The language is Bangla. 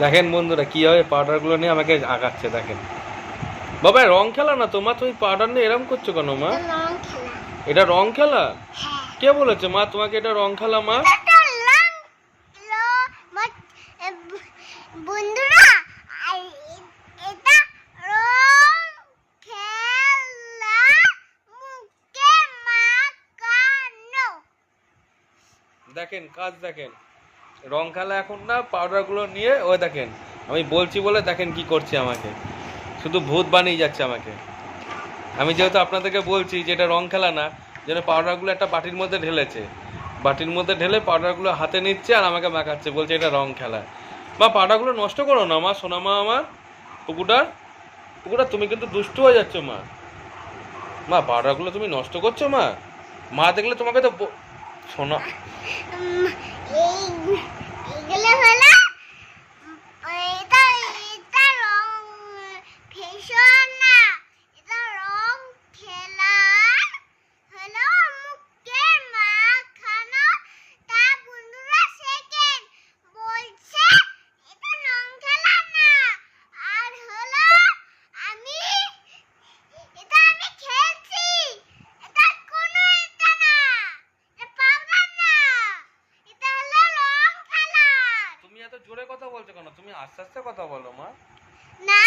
দেখেন বন্ধুরা কিভাবে পাউডারগুলো নিয়ে আমাকে আগাচ্ছে দেখেন। বাবা রং খেলা না তোমার, তুমি পাউডার নিয়ে এরম করছো কেন মা? এটা রং খেলা? কে বলেছে মা তোমাকে এটা রং খেলা মা? বন্ধুরা এটা রং খেলা মুখে মাখানো। দেখেন কাজ দেখেন, রং খেলা এখন না, পাউডারগুলো নিয়ে ওই দেখেন আমি বলছি বলে দেখেন কি করছে আমাকে, শুধু ভূত বানিয়ে যাচ্ছে আমাকে। আমি যেহেতু আপনাদেরকে বলছি যে এটা রং খেলা না, যেন পাউডারগুলো একটা বাটির মধ্যে ঢেলেছে, বাটির মধ্যে ঢেলে পাউডারগুলো হাতে নিচ্ছে আর আমাকে মাখাচ্ছে, বলছে এটা রং খেলা। মা পাউডারগুলো নষ্ট করো না মা, সোনা মা আমার পুকুরটা, পুকুরটা তুমি কিন্তু দুষ্টু হয়ে যাচ্ছ মা। মা পাউডারগুলো তুমি নষ্ট করছো মা, মা দেখলে তোমাকে তো সোনা। এইগুলো হলো এটা এটা রং ফেশন না, এটা রং খেলার হলো মুখে মাখানো। তা বন্ধুরা সেকেন্ড বলছে এটা রং খেলা না, আর হলো আমি আমি খেলছি, এটা কোনো এটা না, এটা পাউডার না, এটা হলো রং খেলা। তুমি এত জোরে কথা বলছো কেন? তুমি আস্তে আস্তে কথা বলো মা। না